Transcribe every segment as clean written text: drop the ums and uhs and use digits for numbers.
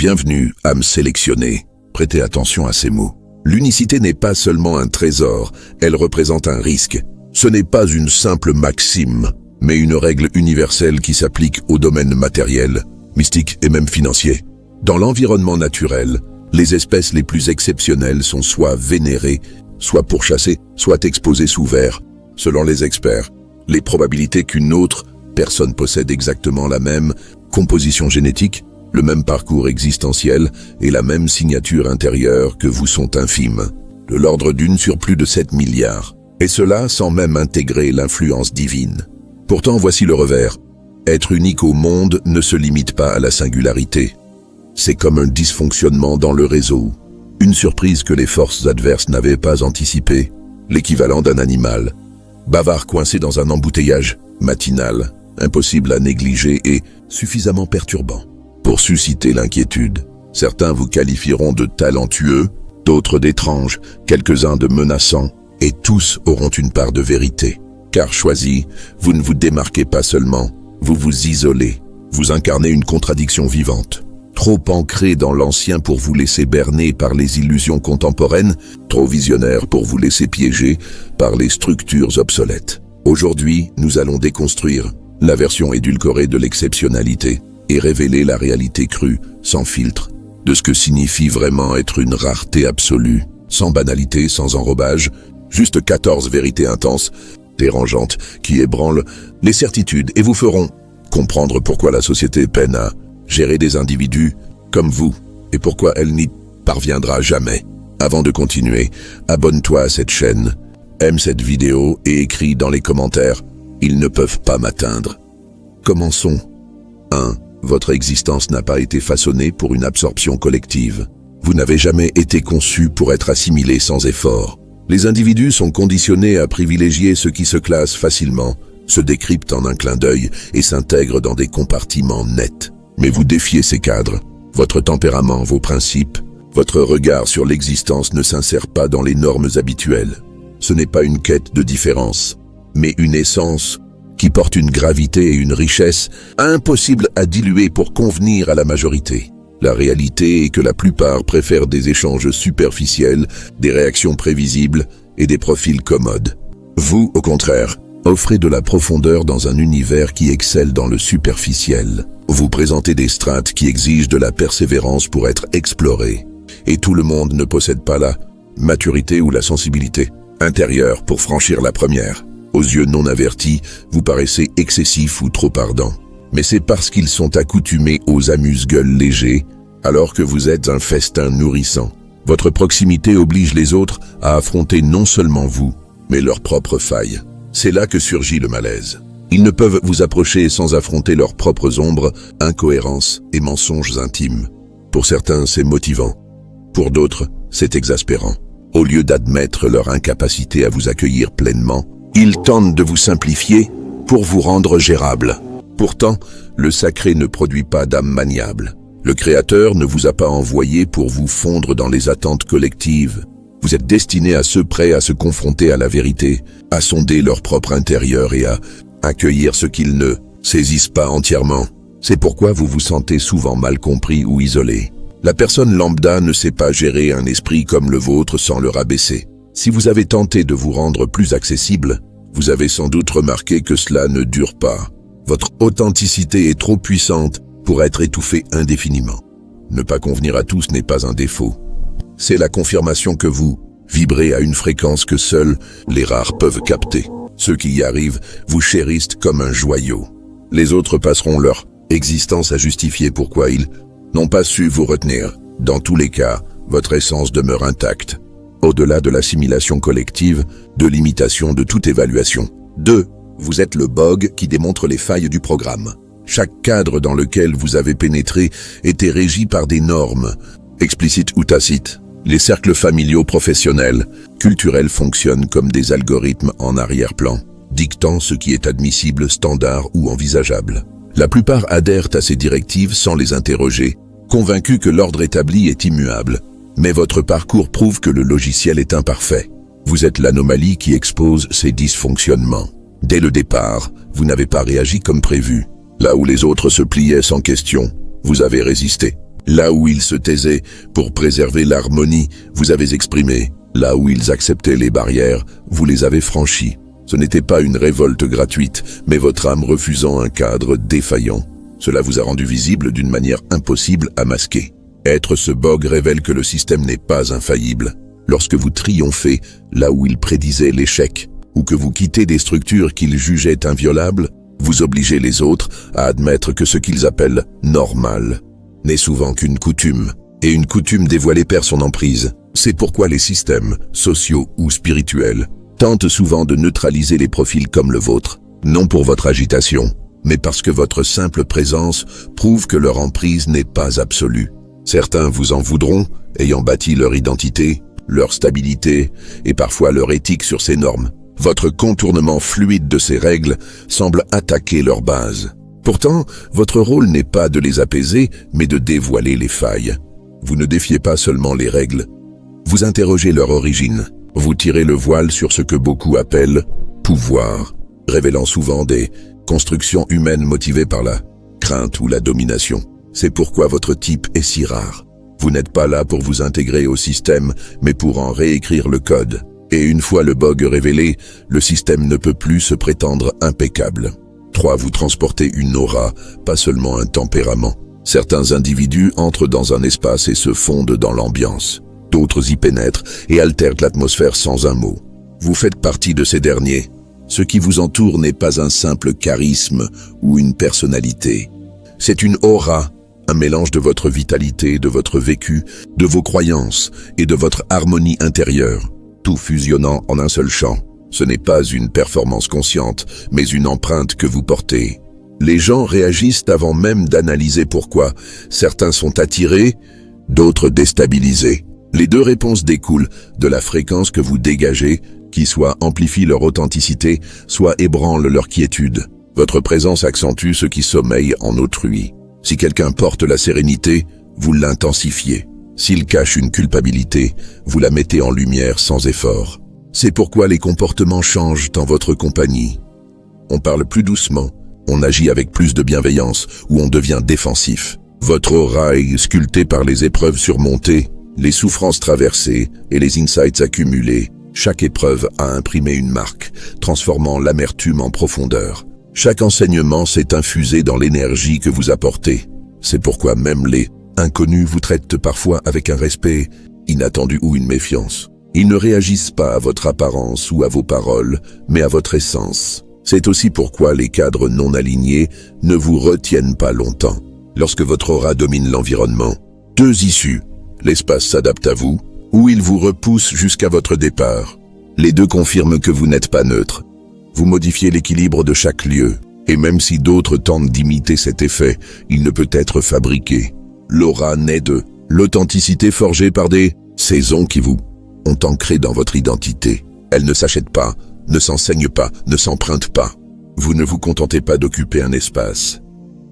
Bienvenue, âme sélectionnée. Prêtez attention à ces mots. L'unicité n'est pas seulement un trésor, elle représente un risque. Ce n'est pas une simple maxime, mais une règle universelle qui s'applique au domaine matériel, mystique et même financier. Dans l'environnement naturel, les espèces les plus exceptionnelles sont soit vénérées, soit pourchassées, soit exposées sous verre. Selon les experts, les probabilités qu'une autre personne possède exactement la même composition génétique, le même parcours existentiel et la même signature intérieure que vous sont infimes, de l'ordre d'une sur plus de 7 milliards. Et cela sans même intégrer l'influence divine. Pourtant, voici le revers. Être unique au monde ne se limite pas à la singularité. C'est comme un dysfonctionnement dans le réseau. Une surprise que les forces adverses n'avaient pas anticipée. L'équivalent d'un animal. Bavard coincé dans un embouteillage matinal, impossible à négliger et suffisamment perturbant pour susciter l'inquiétude. Certains vous qualifieront de talentueux, d'autres d'étranges, quelques-uns de menaçants, et tous auront une part de vérité. Car choisi, vous ne vous démarquez pas seulement, vous vous isolez. Vous incarnez une contradiction vivante. Trop ancré dans l'ancien pour vous laisser berner par les illusions contemporaines, trop visionnaire pour vous laisser piéger par les structures obsolètes. Aujourd'hui, nous allons déconstruire la version édulcorée de l'exceptionnalité et révéler la réalité crue, sans filtre, de ce que signifie vraiment être une rareté absolue, sans banalité, sans enrobage, juste 14 vérités intenses, dérangeantes, qui ébranlent les certitudes et vous feront comprendre pourquoi la société peine à gérer des individus comme vous et pourquoi elle n'y parviendra jamais. Avant de continuer, abonne-toi à cette chaîne, aime cette vidéo et écris dans les commentaires « Ils ne peuvent pas m'atteindre ». Commençons. 1. Votre existence n'a pas été façonnée pour une absorption collective. Vous n'avez jamais été conçu pour être assimilé sans effort. Les individus sont conditionnés à privilégier ce qui se classe facilement, se décryptent en un clin d'œil et s'intègrent dans des compartiments nets. Mais vous défiez ces cadres. Votre tempérament, vos principes, votre regard sur l'existence ne s'insère pas dans les normes habituelles. Ce n'est pas une quête de différence, mais une essence qui porte une gravité et une richesse impossibles à diluer pour convenir à la majorité. La réalité est que la plupart préfèrent des échanges superficiels, des réactions prévisibles et des profils commodes. Vous, au contraire, offrez de la profondeur dans un univers qui excelle dans le superficiel. Vous présentez des strates qui exigent de la persévérance pour être explorées. Et tout le monde ne possède pas la maturité ou la sensibilité intérieure pour franchir la première. Aux yeux non avertis, vous paraissez excessif ou trop ardent. Mais c'est parce qu'ils sont accoutumés aux amuse-gueules légers, alors que vous êtes un festin nourrissant. Votre proximité oblige les autres à affronter non seulement vous, mais leurs propres failles. C'est là que surgit le malaise. Ils ne peuvent vous approcher sans affronter leurs propres ombres, incohérences et mensonges intimes. Pour certains, c'est motivant. Pour d'autres, c'est exaspérant. Au lieu d'admettre leur incapacité à vous accueillir pleinement, ils tentent de vous simplifier pour vous rendre gérable. Pourtant, le sacré ne produit pas d'âme maniable. Le Créateur ne vous a pas envoyé pour vous fondre dans les attentes collectives. Vous êtes destiné à ceux prêts à se confronter à la vérité, à sonder leur propre intérieur et à accueillir ce qu'ils ne saisissent pas entièrement. C'est pourquoi vous vous sentez souvent mal compris ou isolé. La personne lambda ne sait pas gérer un esprit comme le vôtre sans le rabaisser. Si vous avez tenté de vous rendre plus accessible, vous avez sans doute remarqué que cela ne dure pas. Votre authenticité est trop puissante pour être étouffée indéfiniment. Ne pas convenir à tous n'est pas un défaut. C'est la confirmation que vous vibrez à une fréquence que seuls les rares peuvent capter. Ceux qui y arrivent vous chérissent comme un joyau. Les autres passeront leur existence à justifier pourquoi ils n'ont pas su vous retenir. Dans tous les cas, votre essence demeure intacte. Au-delà de l'assimilation collective, de l'imitation de toute évaluation. 2. Vous êtes le bog qui démontre les failles du programme. Chaque cadre dans lequel vous avez pénétré était régi par des normes, explicites ou tacites. Les cercles familiaux, professionnels, culturels fonctionnent comme des algorithmes en arrière-plan, dictant ce qui est admissible, standard ou envisageable. La plupart adhèrent à ces directives sans les interroger, convaincus que l'ordre établi est immuable. Mais votre parcours prouve que le logiciel est imparfait. Vous êtes l'anomalie qui expose ces dysfonctionnements. Dès le départ, vous n'avez pas réagi comme prévu. Là où les autres se pliaient sans question, vous avez résisté. Là où ils se taisaient pour préserver l'harmonie, vous avez exprimé. Là où ils acceptaient les barrières, vous les avez franchies. Ce n'était pas une révolte gratuite, mais votre âme refusant un cadre défaillant. Cela vous a rendu visible d'une manière impossible à masquer. Être ce bog révèle que le système n'est pas infaillible. Lorsque vous triomphez là où il prédisait l'échec, ou que vous quittez des structures qu'il jugeait inviolables, vous obligez les autres à admettre que ce qu'ils appellent « normal » n'est souvent qu'une coutume, et une coutume dévoilée perd son emprise. C'est pourquoi les systèmes, sociaux ou spirituels, tentent souvent de neutraliser les profils comme le vôtre, non pour votre agitation, mais parce que votre simple présence prouve que leur emprise n'est pas absolue. Certains vous en voudront, ayant bâti leur identité, leur stabilité et parfois leur éthique sur ces normes. Votre contournement fluide de ces règles semble attaquer leur base. Pourtant, votre rôle n'est pas de les apaiser, mais de dévoiler les failles. Vous ne défiez pas seulement les règles, vous interrogez leur origine. Vous tirez le voile sur ce que beaucoup appellent « pouvoir », révélant souvent des constructions humaines motivées par la crainte ou la domination. C'est pourquoi votre type est si rare. Vous n'êtes pas là pour vous intégrer au système, mais pour en réécrire le code. Et une fois le bug révélé, le système ne peut plus se prétendre impeccable. 3. Vous transportez une aura, pas seulement un tempérament. Certains individus entrent dans un espace et se fondent dans l'ambiance. D'autres y pénètrent et altèrent l'atmosphère sans un mot. Vous faites partie de ces derniers. Ce qui vous entoure n'est pas un simple charisme ou une personnalité. C'est une aura, un mélange de votre vitalité, de votre vécu, de vos croyances et de votre harmonie intérieure, tout fusionnant en un seul champ. Ce n'est pas une performance consciente, mais une empreinte que vous portez. Les gens réagissent avant même d'analyser pourquoi. Certains sont attirés, d'autres déstabilisés. Les deux réponses découlent de la fréquence que vous dégagez, qui soit amplifie leur authenticité, soit ébranle leur quiétude. Votre présence accentue ce qui sommeille en autrui. Si quelqu'un porte la sérénité, vous l'intensifiez. S'il cache une culpabilité, vous la mettez en lumière sans effort. C'est pourquoi les comportements changent en votre compagnie. On parle plus doucement, on agit avec plus de bienveillance ou on devient défensif. Votre aura est sculptée par les épreuves surmontées, les souffrances traversées et les insights accumulés. Chaque épreuve a imprimé une marque, transformant l'amertume en profondeur. Chaque enseignement s'est infusé dans l'énergie que vous apportez. C'est pourquoi même les inconnus vous traitent parfois avec un respect inattendu ou une méfiance. Ils ne réagissent pas à votre apparence ou à vos paroles, mais à votre essence. C'est aussi pourquoi les cadres non alignés ne vous retiennent pas longtemps. Lorsque votre aura domine l'environnement, 2 issues. L'espace s'adapte à vous, ou il vous repousse jusqu'à votre départ. Les deux confirment que vous n'êtes pas neutre. Vous modifiez l'équilibre de chaque lieu, et même si d'autres tentent d'imiter cet effet, il ne peut être fabriqué. L'aura naît de l'authenticité forgée par des saisons qui vous ont ancré dans votre identité. Elle ne s'achète pas, ne s'enseigne pas, ne s'emprunte pas. Vous ne vous contentez pas d'occuper un espace.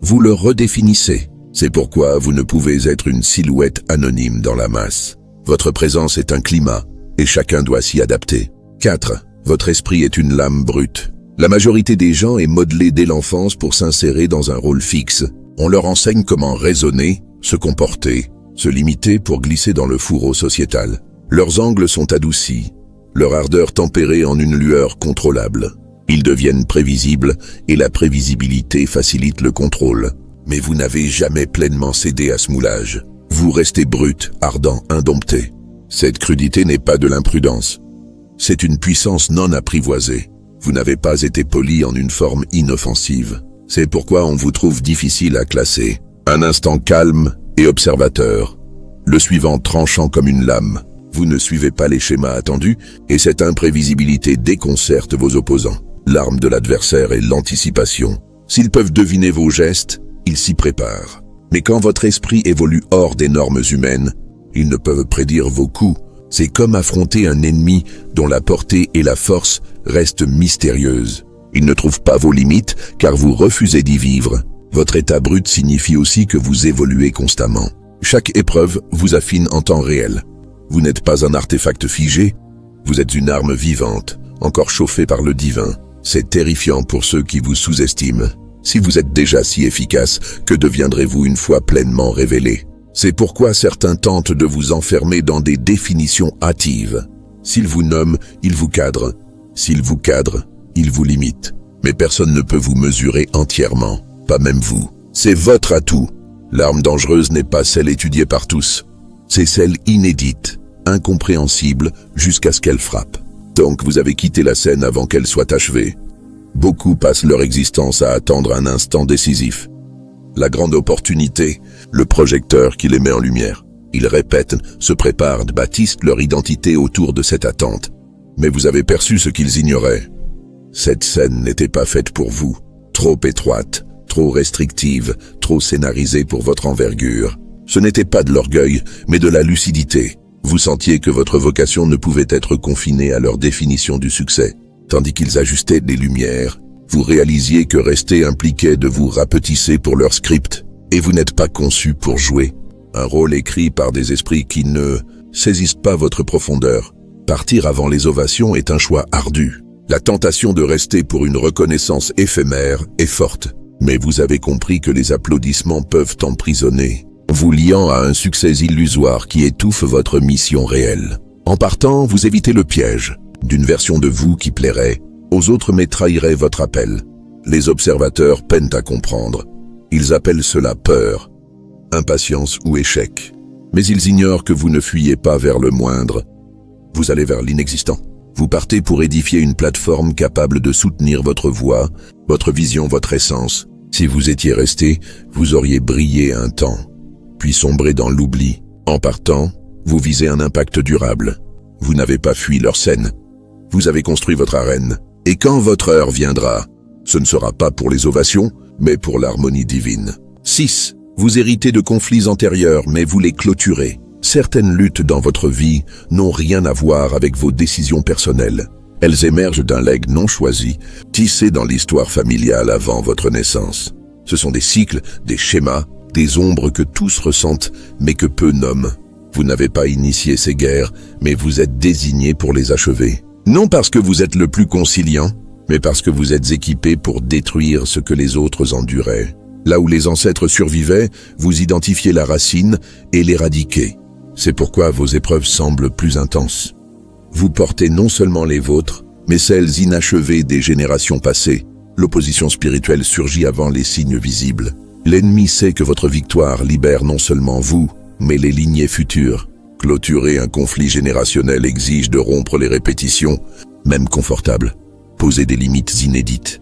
Vous le redéfinissez. C'est pourquoi vous ne pouvez être une silhouette anonyme dans la masse. Votre présence est un climat, et chacun doit s'y adapter. 4. Votre esprit est une lame brute. La majorité des gens est modelée dès l'enfance pour s'insérer dans un rôle fixe. On leur enseigne comment raisonner, se comporter, se limiter pour glisser dans le fourreau sociétal. Leurs angles sont adoucis, leur ardeur tempérée en une lueur contrôlable. Ils deviennent prévisibles et la prévisibilité facilite le contrôle. Mais vous n'avez jamais pleinement cédé à ce moulage. Vous restez brut, ardent, indompté. Cette crudité n'est pas de l'imprudence. C'est une puissance non apprivoisée. Vous n'avez pas été poli en une forme inoffensive. C'est pourquoi on vous trouve difficile à classer. Un instant calme et observateur. Le suivant tranchant comme une lame. Vous ne suivez pas les schémas attendus et cette imprévisibilité déconcerte vos opposants. L'arme de l'adversaire est l'anticipation. S'ils peuvent deviner vos gestes, ils s'y préparent. Mais quand votre esprit évolue hors des normes humaines, ils ne peuvent prédire vos coups. C'est comme affronter un ennemi dont la portée et la force restent mystérieuses. Ils ne trouvent pas vos limites car vous refusez d'y vivre. Votre état brut signifie aussi que vous évoluez constamment. Chaque épreuve vous affine en temps réel. Vous n'êtes pas un artefact figé, vous êtes une arme vivante, encore chauffée par le divin. C'est terrifiant pour ceux qui vous sous-estiment. Si vous êtes déjà si efficace, que deviendrez-vous une fois pleinement révélé? C'est pourquoi certains tentent de vous enfermer dans des définitions hâtives. S'ils vous nomment, ils vous cadrent. S'ils vous cadrent, ils vous limitent. Mais personne ne peut vous mesurer entièrement, pas même vous. C'est votre atout. L'arme dangereuse n'est pas celle étudiée par tous. C'est celle inédite, incompréhensible, jusqu'à ce qu'elle frappe. Donc vous avez quitté la scène avant qu'elle soit achevée. Beaucoup passent leur existence à attendre un instant décisif. La grande opportunité, le projecteur qui les met en lumière. Ils répètent, se préparent, bâtissent leur identité autour de cette attente. Mais vous avez perçu ce qu'ils ignoraient. Cette scène n'était pas faite pour vous. Trop étroite, trop restrictive, trop scénarisée pour votre envergure. Ce n'était pas de l'orgueil, mais de la lucidité. Vous sentiez que votre vocation ne pouvait être confinée à leur définition du succès. Tandis qu'ils ajustaient les lumières, vous réalisiez que rester impliquait de vous rapetisser pour leur script. Et vous n'êtes pas conçu pour jouer. Un rôle écrit par des esprits qui ne saisissent pas votre profondeur. Partir avant les ovations est un choix ardu. La tentation de rester pour une reconnaissance éphémère est forte. Mais vous avez compris que les applaudissements peuvent emprisonner, vous liant à un succès illusoire qui étouffe votre mission réelle. En partant, vous évitez le piège d'une version de vous qui plairait aux autres mais trahirait votre appel. Les observateurs peinent à comprendre. Ils appellent cela peur, impatience ou échec. Mais ils ignorent que vous ne fuyez pas vers le moindre. Vous allez vers l'inexistant. Vous partez pour édifier une plateforme capable de soutenir votre voix, votre vision, votre essence. Si vous étiez resté, vous auriez brillé un temps, puis sombré dans l'oubli. En partant, vous visez un impact durable. Vous n'avez pas fui leur scène. Vous avez construit votre arène. Et quand votre heure viendra, ce ne sera pas pour les ovations, mais pour l'harmonie divine. 6. Vous héritez de conflits antérieurs, mais vous les clôturez. Certaines luttes dans votre vie n'ont rien à voir avec vos décisions personnelles. Elles émergent d'un legs non choisi, tissé dans l'histoire familiale avant votre naissance. Ce sont des cycles, des schémas, des ombres que tous ressentent, mais que peu nomment. Vous n'avez pas initié ces guerres, mais vous êtes désigné pour les achever. Non parce que vous êtes le plus conciliant, mais parce que vous êtes équipé pour détruire ce que les autres enduraient. Là où les ancêtres survivaient, vous identifiez la racine et l'éradiquez. C'est pourquoi vos épreuves semblent plus intenses. Vous portez non seulement les vôtres, mais celles inachevées des générations passées. L'opposition spirituelle surgit avant les signes visibles. L'ennemi sait que votre victoire libère non seulement vous, mais les lignées futures. Clôturer un conflit générationnel exige de rompre les répétitions, même confortables. Poser des limites inédites.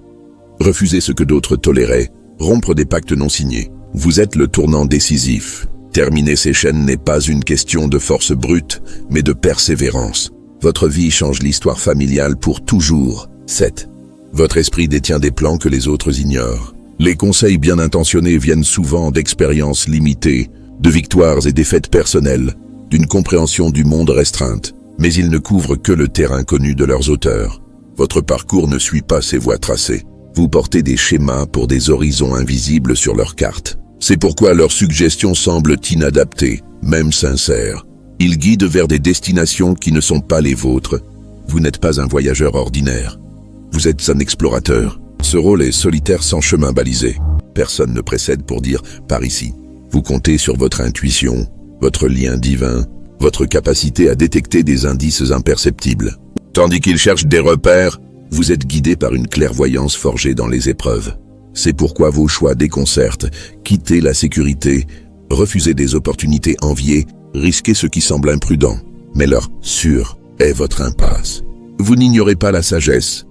Refuser ce que d'autres toléraient. Rompre des pactes non signés. Vous êtes le tournant décisif. Terminer ces chaînes n'est pas une question de force brute, mais de persévérance. Votre vie change l'histoire familiale pour toujours. 7. Votre esprit détient des plans que les autres ignorent. Les conseils bien intentionnés viennent souvent d'expériences limitées, de victoires et défaites personnelles, d'une compréhension du monde restreinte, mais ils ne couvrent que le terrain connu de leurs auteurs. Votre parcours ne suit pas ces voies tracées. Vous portez des schémas pour des horizons invisibles sur leur carte. C'est pourquoi leurs suggestions semblent inadaptées, même sincères. Ils guident vers des destinations qui ne sont pas les vôtres. Vous n'êtes pas un voyageur ordinaire. Vous êtes un explorateur. Ce rôle est solitaire sans chemin balisé. Personne ne précède pour dire « par ici ». Vous comptez sur votre intuition, votre lien divin, votre capacité à détecter des indices imperceptibles. Tandis qu'ils cherchent des repères, vous êtes guidé par une clairvoyance forgée dans les épreuves. C'est pourquoi vos choix déconcertent, quittez la sécurité, refusez des opportunités enviées, risquez ce qui semble imprudent. Mais leur « sûr » est votre impasse. Vous n'ignorez pas la sagesse.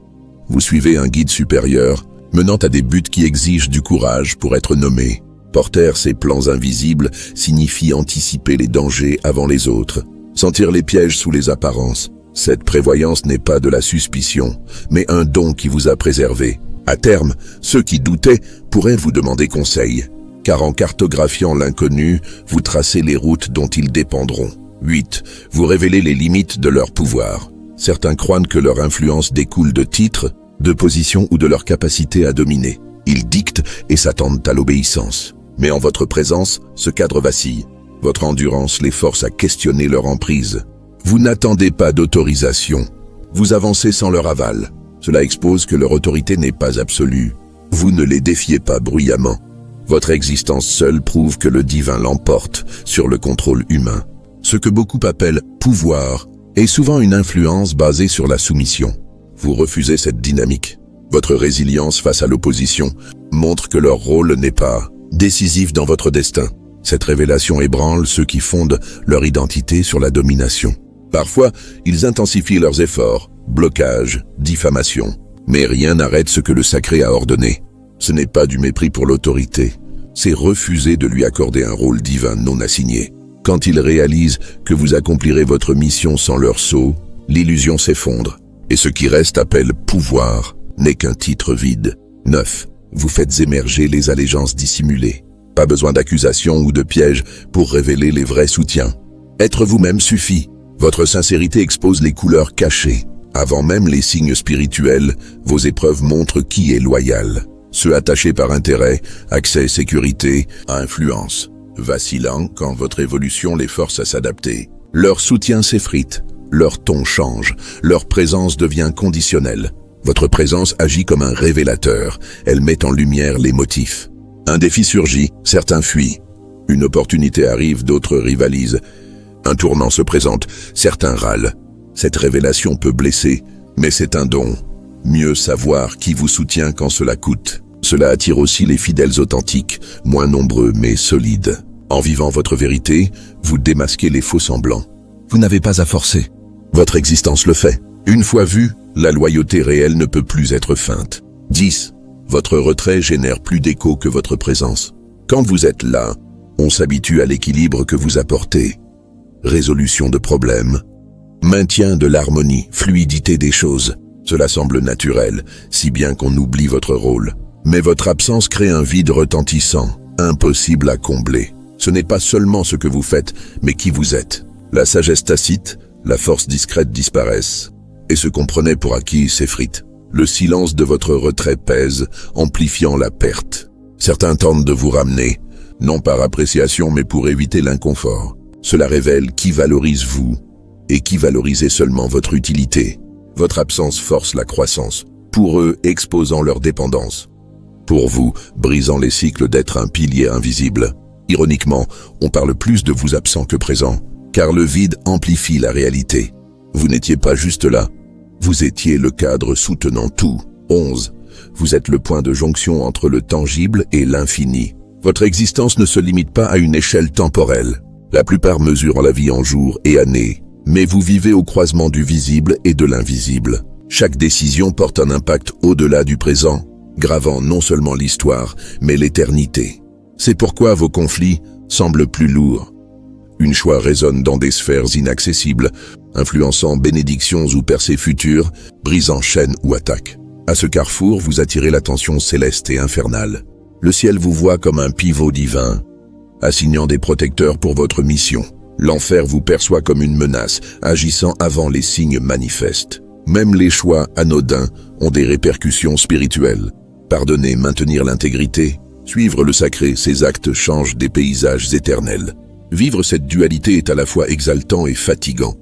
Vous suivez un guide supérieur, menant à des buts qui exigent du courage pour être nommé. Porter ces plans invisibles signifie anticiper les dangers avant les autres, sentir les pièges sous les apparences. Cette prévoyance n'est pas de la suspicion, mais un don qui vous a préservé. À terme, ceux qui doutaient pourraient vous demander conseil, car en cartographiant l'inconnu, vous tracez les routes dont ils dépendront. 8. Vous révélez les limites de leur pouvoir. Certains croient que leur influence découle de titres, de positions ou de leur capacité à dominer. Ils dictent et s'attendent à l'obéissance. Mais en votre présence, ce cadre vacille. Votre endurance les force à questionner leur emprise. Vous n'attendez pas d'autorisation. Vous avancez sans leur aval. Cela expose que leur autorité n'est pas absolue. Vous ne les défiez pas bruyamment. Votre existence seule prouve que le divin l'emporte sur le contrôle humain. Ce que beaucoup appellent pouvoir est souvent une influence basée sur la soumission. Vous refusez cette dynamique. Votre résilience face à l'opposition montre que leur rôle n'est pas décisif dans votre destin. Cette révélation ébranle ceux qui fondent leur identité sur la domination. Parfois, ils intensifient leurs efforts, blocage, diffamation. Mais rien n'arrête ce que le sacré a ordonné. Ce n'est pas du mépris pour l'autorité, c'est refuser de lui accorder un rôle divin non assigné. Quand ils réalisent que vous accomplirez votre mission sans leur sceau, l'illusion s'effondre, et ce qui reste appelle pouvoir n'est qu'un titre vide. 9. Vous faites émerger les allégeances dissimulées. Pas besoin d'accusations ou de pièges pour révéler les vrais soutiens. Être vous-même suffit. Votre sincérité expose les couleurs cachées. Avant même les signes spirituels, vos épreuves montrent qui est loyal. Ceux attachés par intérêt, accès, sécurité, à influence. Vacillant quand votre évolution les force à s'adapter. Leur soutien s'effrite, leur ton change, leur présence devient conditionnelle. Votre présence agit comme un révélateur, elle met en lumière les motifs. Un défi surgit, certains fuient. Une opportunité arrive, d'autres rivalisent. Un tournant se présente, certains râlent. Cette révélation peut blesser, mais c'est un don. Mieux savoir qui vous soutient quand cela coûte. Cela attire aussi les fidèles authentiques, moins nombreux mais solides. En vivant votre vérité, vous démasquez les faux semblants. Vous n'avez pas à forcer. Votre existence le fait. Une fois vue, la loyauté réelle ne peut plus être feinte. 10. Votre retrait génère plus d'écho que votre présence. Quand vous êtes là, on s'habitue à l'équilibre que vous apportez. Résolution de problèmes, maintien de l'harmonie, fluidité des choses. Cela semble naturel, si bien qu'on oublie votre rôle. Mais votre absence crée un vide retentissant, impossible à combler. Ce n'est pas seulement ce que vous faites, mais qui vous êtes. La sagesse tacite, la force discrète disparaissent, et ce qu'on prenait pour acquis s'effrite. Le silence de votre retrait pèse, amplifiant la perte. Certains tentent de vous ramener, non par appréciation mais pour éviter l'inconfort. Cela révèle qui valorise vous, et qui valorisez seulement votre utilité. Votre absence force la croissance, pour eux exposant leur dépendance. Pour vous, brisant les cycles d'être un pilier invisible. Ironiquement, on parle plus de vous absent que présent, car le vide amplifie la réalité. Vous n'étiez pas juste là, vous étiez le cadre soutenant tout. 11. Vous êtes le point de jonction entre le tangible et l'infini. Votre existence ne se limite pas à une échelle temporelle. La plupart mesurent la vie en jours et années, mais vous vivez au croisement du visible et de l'invisible. Chaque décision porte un impact au-delà du présent, gravant non seulement l'histoire, mais l'éternité. C'est pourquoi vos conflits semblent plus lourds. Une choix résonne dans des sphères inaccessibles, influençant bénédictions ou percées futures, brisant chaînes ou attaques. À ce carrefour, vous attirez l'attention céleste et infernale. Le ciel vous voit comme un pivot divin, assignant des protecteurs pour votre mission. L'enfer vous perçoit comme une menace, agissant avant les signes manifestes. Même les choix anodins ont des répercussions spirituelles. Pardonner, maintenir l'intégrité, suivre le sacré, ces actes changent des paysages éternels. Vivre cette dualité est à la fois exaltant et fatigant.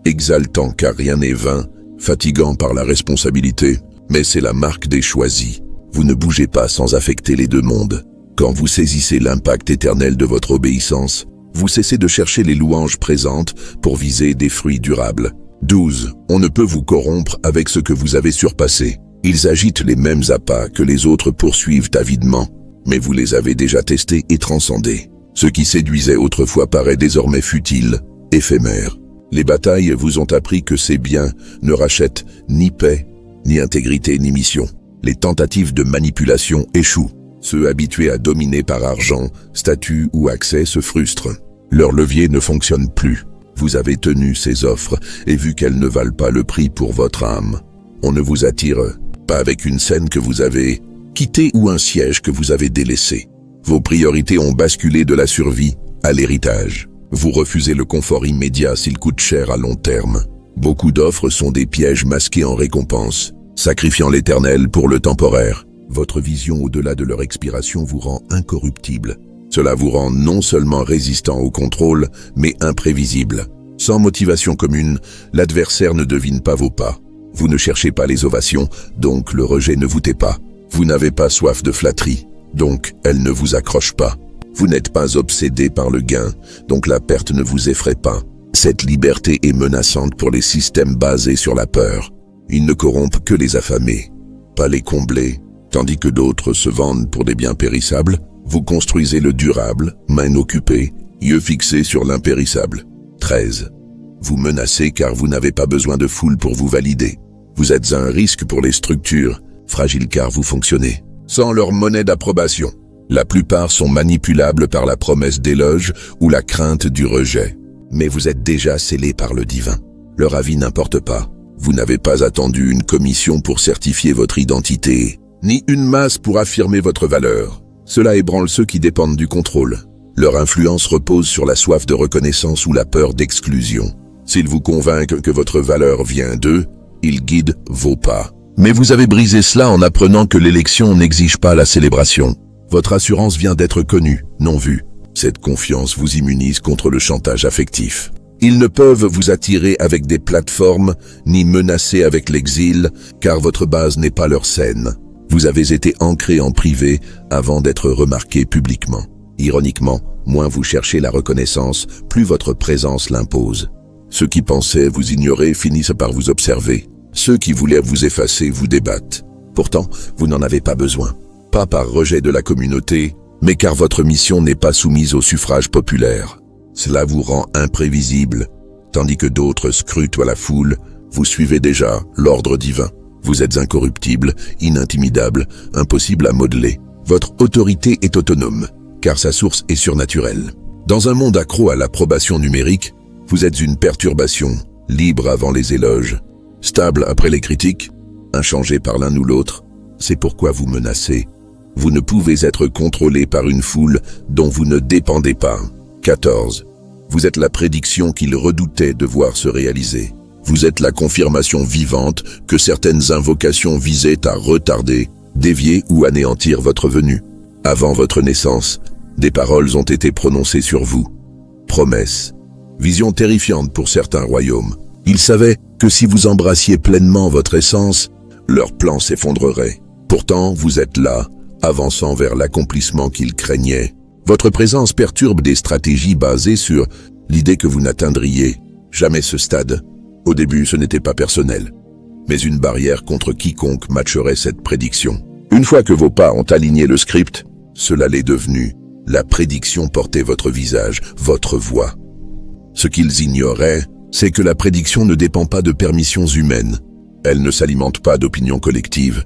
Exaltant car rien n'est vain, fatigant par la responsabilité, mais c'est la marque des choisis. Vous ne bougez pas sans affecter les deux mondes. Quand vous saisissez l'impact éternel de votre obéissance, vous cessez de chercher les louanges présentes pour viser des fruits durables. 12. On ne peut vous corrompre avec ce que vous avez surpassé. Ils agitent les mêmes appâts que les autres poursuivent avidement, mais vous les avez déjà testés et transcendés. Ce qui séduisait autrefois paraît désormais futile, éphémère. Les batailles vous ont appris que ces biens ne rachètent ni paix, ni intégrité, ni mission. Les tentatives de manipulation échouent. Ceux habitués à dominer par argent, statut ou accès se frustrent. Leur levier ne fonctionne plus. Vous avez tenu ces offres et vu qu'elles ne valent pas le prix pour votre âme. On ne vous attire pas avec une scène que vous avez quittée ou un siège que vous avez délaissé. Vos priorités ont basculé de la survie à l'héritage. Vous refusez le confort immédiat s'il coûte cher à long terme. Beaucoup d'offres sont des pièges masqués en récompense, sacrifiant l'éternel pour le temporaire. Votre vision au-delà de leur expiration vous rend incorruptible. Cela vous rend non seulement résistant au contrôle, mais imprévisible. Sans motivation commune, l'adversaire ne devine pas vos pas. Vous ne cherchez pas les ovations, donc le rejet ne vous tait pas. Vous n'avez pas soif de flatterie, donc elle ne vous accroche pas. Vous n'êtes pas obsédé par le gain, donc la perte ne vous effraie pas. Cette liberté est menaçante pour les systèmes basés sur la peur. Ils ne corrompent que les affamés, pas les comblés. Tandis que d'autres se vendent pour des biens périssables, vous construisez le durable, main occupée, yeux fixés sur l'impérissable. 13. Vous menacez car vous n'avez pas besoin de foule pour vous valider. Vous êtes un risque pour les structures, fragiles car vous fonctionnez sans leur monnaie d'approbation. La plupart sont manipulables par la promesse d'éloge ou la crainte du rejet. Mais vous êtes déjà scellés par le divin. Leur avis n'importe pas. Vous n'avez pas attendu une commission pour certifier votre identité, ni une masse pour affirmer votre valeur. Cela ébranle ceux qui dépendent du contrôle. Leur influence repose sur la soif de reconnaissance ou la peur d'exclusion. S'ils vous convainquent que votre valeur vient d'eux, ils guident vos pas. Mais vous avez brisé cela en apprenant que l'élection n'exige pas la célébration. Votre assurance vient d'être connue, non vue. Cette confiance vous immunise contre le chantage affectif. Ils ne peuvent vous attirer avec des plateformes, ni menacer avec l'exil, car votre base n'est pas leur scène. Vous avez été ancré en privé avant d'être remarqué publiquement. Ironiquement, moins vous cherchez la reconnaissance, plus votre présence l'impose. Ceux qui pensaient vous ignorer finissent par vous observer. Ceux qui voulaient vous effacer vous débattent. Pourtant, vous n'en avez pas besoin. Pas par rejet de la communauté, mais car votre mission n'est pas soumise au suffrage populaire. Cela vous rend imprévisible, tandis que d'autres scrutent à la foule, vous suivez déjà l'ordre divin. Vous êtes incorruptible, inintimidable, impossible à modeler. Votre autorité est autonome, car sa source est surnaturelle. Dans un monde accro à l'approbation numérique, vous êtes une perturbation, libre avant les éloges, stable après les critiques, inchangé par l'un ou l'autre. C'est pourquoi vous menacez. Vous ne pouvez être contrôlé par une foule dont vous ne dépendez pas. 14. Vous êtes la prédiction qu'ils redoutaient de voir se réaliser. Vous êtes la confirmation vivante que certaines invocations visaient à retarder, dévier ou anéantir votre venue. Avant votre naissance, des paroles ont été prononcées sur vous. Promesses. Vision terrifiante pour certains royaumes. Ils savaient que si vous embrassiez pleinement votre essence, leur plan s'effondrerait. Pourtant, vous êtes là, avançant vers l'accomplissement qu'ils craignaient. Votre présence perturbe des stratégies basées sur l'idée que vous n'atteindriez jamais ce stade. Au début, ce n'était pas personnel, mais une barrière contre quiconque matcherait cette prédiction. Une fois que vos pas ont aligné le script, cela l'est devenu. La prédiction portait votre visage, votre voix. Ce qu'ils ignoraient, c'est que la prédiction ne dépend pas de permissions humaines. Elle ne s'alimente pas d'opinions collectives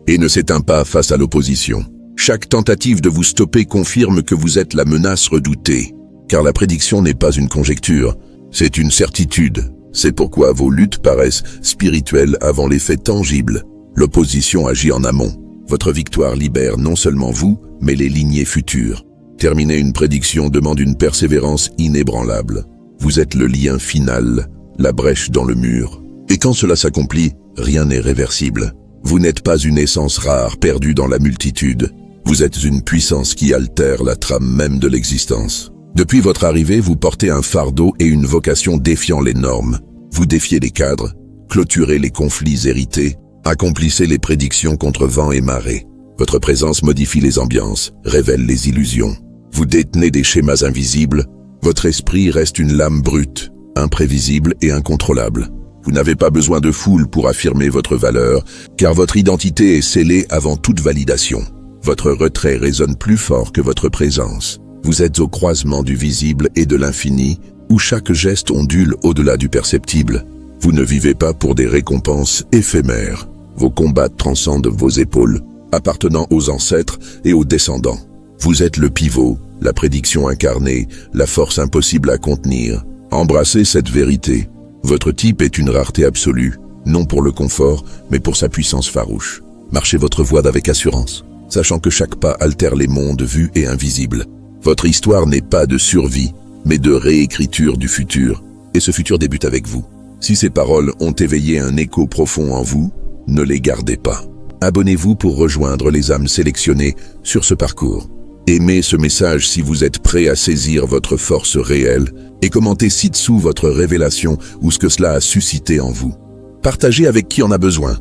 et ne s'éteint pas face à l'opposition. Chaque tentative de vous stopper confirme que vous êtes la menace redoutée, car la prédiction n'est pas une conjecture, c'est une certitude. C'est pourquoi vos luttes paraissent spirituelles avant les faits tangibles. L'opposition agit en amont. Votre victoire libère non seulement vous, mais les lignées futures. Terminer une prédiction demande une persévérance inébranlable. Vous êtes le lien final, la brèche dans le mur. Et quand cela s'accomplit, rien n'est réversible. Vous n'êtes pas une essence rare perdue dans la multitude. Vous êtes une puissance qui altère la trame même de l'existence. Depuis votre arrivée, vous portez un fardeau et une vocation défiant les normes. Vous défiez les cadres, clôturez les conflits hérités, accomplissez les prédictions contre vent et marée. Votre présence modifie les ambiances, révèle les illusions. Vous détenez des schémas invisibles. Votre esprit reste une lame brute, imprévisible et incontrôlable. Vous n'avez pas besoin de foule pour affirmer votre valeur, car votre identité est scellée avant toute validation. Votre retrait résonne plus fort que votre présence. Vous êtes au croisement du visible et de l'infini, où chaque geste ondule au-delà du perceptible. Vous ne vivez pas pour des récompenses éphémères. Vos combats transcendent vos épaules, appartenant aux ancêtres et aux descendants. Vous êtes le pivot, la prédiction incarnée, la force impossible à contenir. Embrassez cette vérité. Votre type est une rareté absolue, non pour le confort, mais pour sa puissance farouche. Marchez votre voie avec assurance, sachant que chaque pas altère les mondes vus et invisibles. Votre histoire n'est pas de survie, mais de réécriture du futur, et ce futur débute avec vous. Si ces paroles ont éveillé un écho profond en vous, ne les gardez pas. Abonnez-vous pour rejoindre les âmes sélectionnées sur ce parcours. Aimez ce message si vous êtes prêt à saisir votre force réelle et commentez ci-dessous votre révélation ou ce que cela a suscité en vous. Partagez avec qui en a besoin.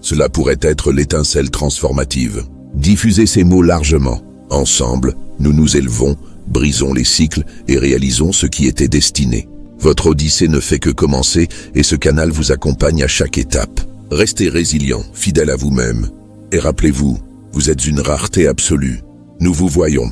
Cela pourrait être l'étincelle transformative. Diffusez ces mots largement. Ensemble, nous nous élevons, brisons les cycles et réalisons ce qui était destiné. Votre odyssée ne fait que commencer et ce canal vous accompagne à chaque étape. Restez résilient, fidèle à vous-même. Et rappelez-vous, vous êtes une rareté absolue. Nous vous voyons.